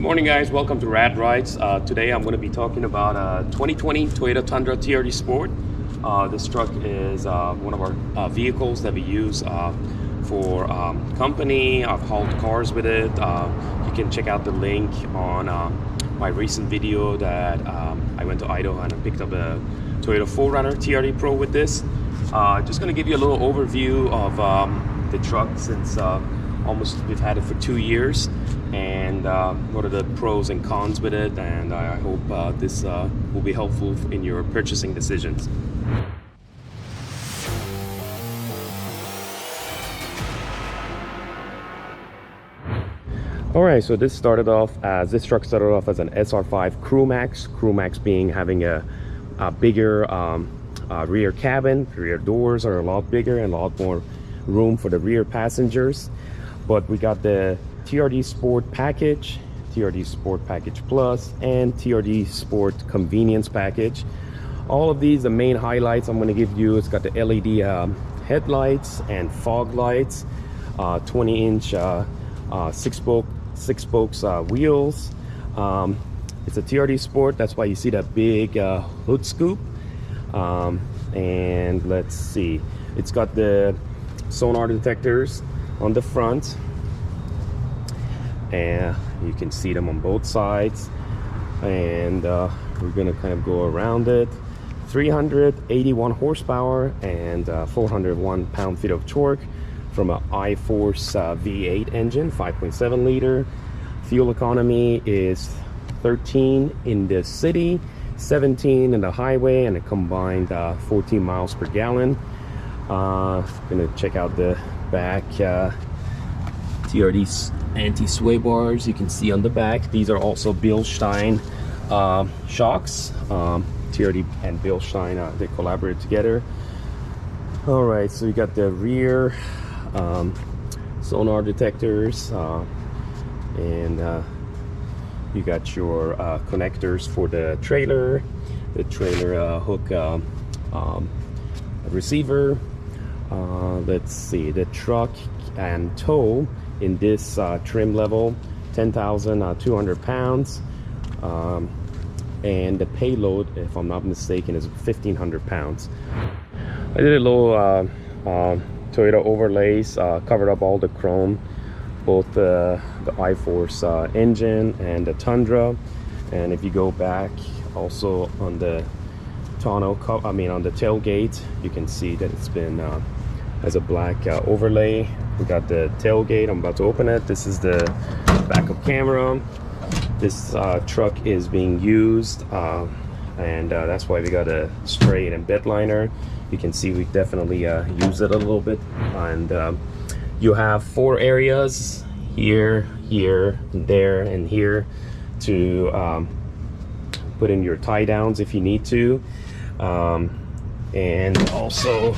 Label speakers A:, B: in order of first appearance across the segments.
A: Good morning, guys. Welcome to Rad Rides. Today I'm going to be talking about a 2020 Toyota Tundra TRD Sport. This truck is one of our vehicles that we use for company. I've hauled cars with it. You can check out the link on my recent video that I went to Idaho and I picked up a Toyota 4Runner TRD Pro with this. Just going to give you a little overview of the truck since we've had it for 2 years, and what are the pros and cons with it, and I hope this will be helpful in your purchasing decisions. Alright, so this truck started off as an SR5 Crew Max being having a bigger rear cabin. Rear doors are a lot bigger and a lot more room for the rear passengers. But we got the TRD Sport package, TRD Sport Package Plus, and TRD Sport Convenience Package. All of these, the main highlights I'm going to give you, it's got the LED headlights and fog lights, 20-inch six spokes wheels. It's a TRD Sport, that's why you see that big hood scoop. And let's see, it's got the sonar detectors on the front, and you can see them on both sides, and we're gonna kind of go around it. 381 horsepower and 401 pound-feet of torque from an I-Force V8 engine, 5.7 liter. Fuel economy is 13 in the city, 17 in the highway, and a combined 14 miles per gallon. Gonna check out the back TRD anti-sway bars. You can see on the back, these are also Bilstein shocks. TRD and Bilstein, they collaborate together. All right, so you got the rear sonar detectors, and you got your connectors for the trailer hook receiver. Let's see, the truck and tow in this trim level, 10,200 pounds, and the payload, if I'm not mistaken, is 1,500 pounds. I did a little Toyota overlays, covered up all the chrome, both the I-Force engine and the Tundra. And if you go back also on the tonneau, on the tailgate, you can see that it's been as a black overlay. We got the tailgate. I'm about to open it. This is the backup camera. This truck is being used, and that's why we got a straight and bed liner. You can see we definitely use it a little bit. And you have 4 areas here, here, there, and here to put in your tie downs if you need to. And also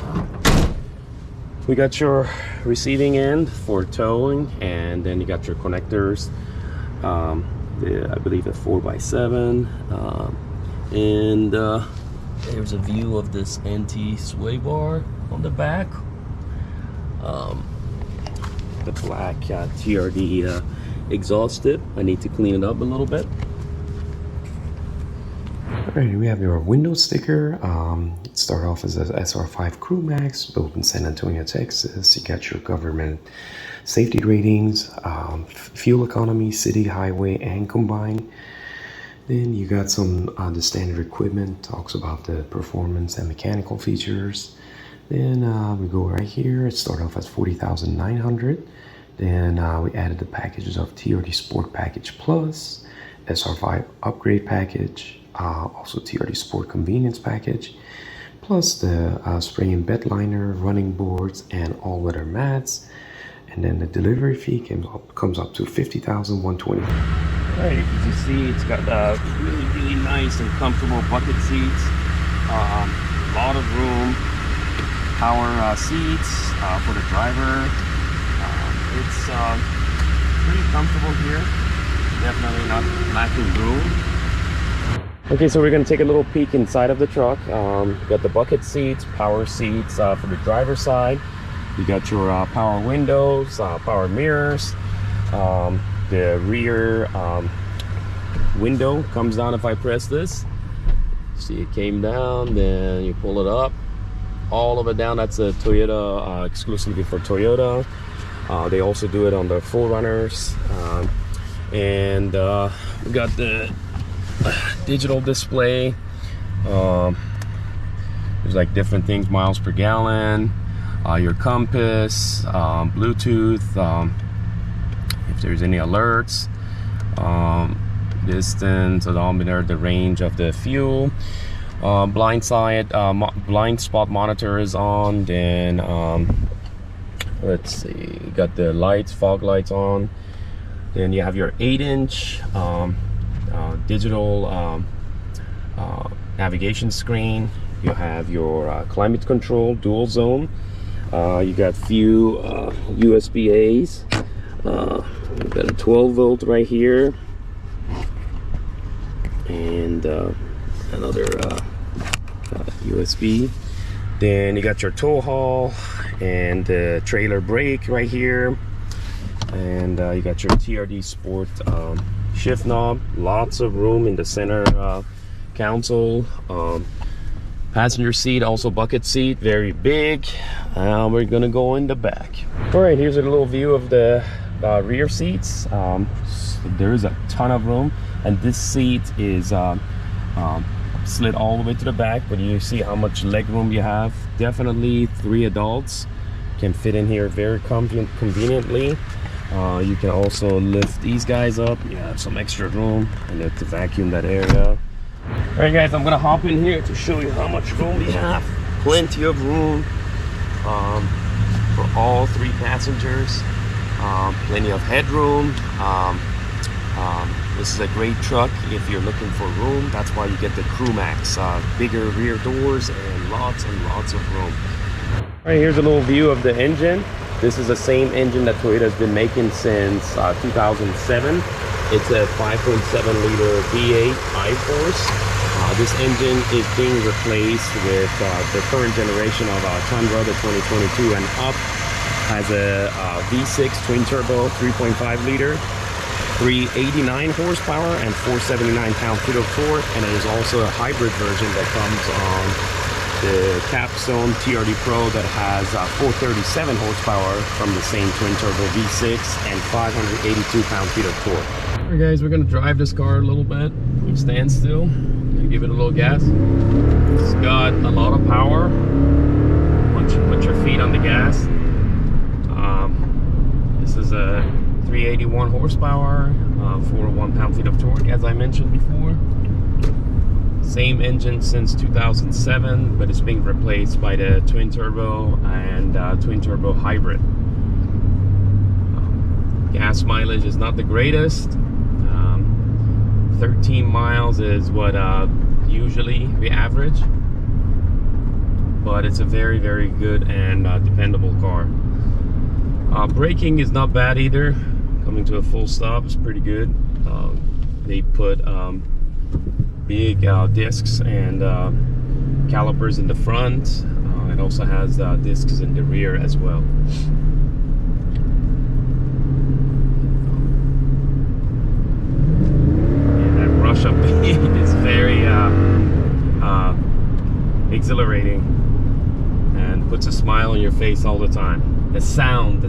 A: we got your receiving end for towing, and then you got your connectors, I believe a 4x7, and there's a view of this anti-sway bar on the back. The black TRD exhaust tip, I need to clean it up a little bit. Alright, we have your window sticker. It started off as a SR5 Crew Max, built in San Antonio, Texas. You got your government safety ratings, fuel economy, city, highway, and combined. Then you got some the standard equipment, talks about the performance and mechanical features. Then we go right here. It started off as 40,900. Then we added the packages of TRD Sport Package Plus, SR5 Upgrade Package, also TRD Sport Convenience Package, plus the spring and bed liner, running boards, and all-weather mats. And then the delivery fee comes up to $50,120. Alright, as you see, it's got really nice and comfortable bucket seats, a lot of room, power seats for the driver. It's pretty comfortable here, definitely not lacking room. Okay, so we're going to take a little peek inside of the truck. Got the bucket seats, power seats for the driver's side. You got your power windows, power mirrors, the rear
B: window comes down if I press this. See, it came down, then you pull it up, all of it down. That's a Toyota, exclusively for Toyota. They also do it on the 4Runners. And we got the digital display. There's like different things, miles per gallon, your compass, Bluetooth, if there's any alerts, distance, odometer, the range of the fuel, blind spot monitor is on. Then let's see, you got the lights, fog lights on. Then you have your 8-inch digital navigation screen. You have your climate control, dual zone. You got few USB-A's. You've got a 12-volt right here, and another USB. Then you got your tow haul and the trailer brake right here, and you got your TRD Sport shift knob. Lots of room in the center console. Passenger seat, also bucket seat, very big. We're gonna go in the back. All right, here's a little view of the rear seats. So there is a ton of room, and this seat is slid all the way to the back, but you see how much leg room you have. Definitely 3 adults can fit in here very conveniently. You can also lift these guys up. You have some extra room, and to vacuum that area. All right, guys, I'm gonna hop in here to show you how much room we have. Plenty of room for all 3 passengers. Plenty of headroom. This is a great truck if you're looking for room. That's why you get the Crew Max. Bigger rear doors and lots of room. All right, here's a little view of the engine. This is the same engine that Toyota's been making since 2007. It's a 5.7 liter V8 I-Force. This engine is being replaced with the current generation of Tundra, the 2022 and up. Has a V6 twin turbo 3.5 liter, 389 horsepower and 479 pound-feet of torque, and it is also a hybrid version that comes on the Capstone TRD Pro that has 437 horsepower from the same twin turbo V6 and 582 pound-feet of torque. All right, guys, we're gonna drive this car a little bit. We stand still and give it a little gas. It's got a lot of power once you put your feet on the gas. This is a 381 horsepower, 401 pound-feet of torque, as I mentioned before. Same engine since 2007, but it's being replaced by the twin turbo and twin turbo hybrid. Gas mileage is not the greatest. 13 miles is what usually we average, but it's a very, very good and dependable car. Braking is not bad either. Coming to a full stop is pretty good. They put big discs and calipers in the front. It also has discs in the rear as well. And that rush up beat is very exhilarating and puts a smile on your face all the time. The sound,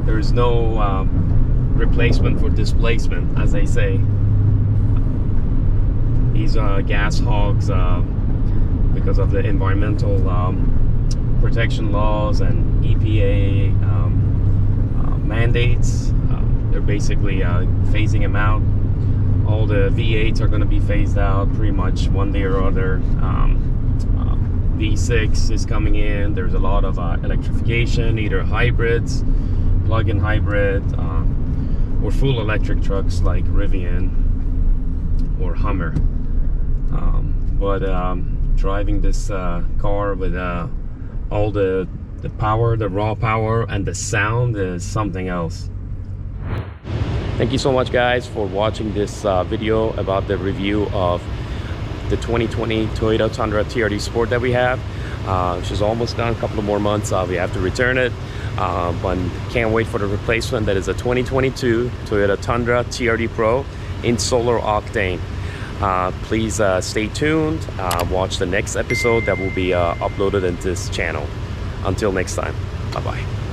B: there's no replacement for displacement, as they say. These are gas hogs because of the environmental protection laws and EPA mandates. They're basically phasing them out. All the V8s are going to be phased out pretty much one day or other. V6 is coming in. There's a lot of electrification, either hybrids, plug-in hybrid, or full electric trucks like Rivian or Hummer. But driving this car with all the power, the raw power, and the sound is something else. Thank you so much, guys, for watching this video about the review of the 2020 Toyota Tundra TRD Sport that we have. She's almost done, a couple of more months. We have to return it, but can't wait for the replacement. That is a 2022 Toyota Tundra TRD Pro in solar octane. Please stay tuned. Watch the next episode that will be uploaded in this channel. Until next time, bye-bye.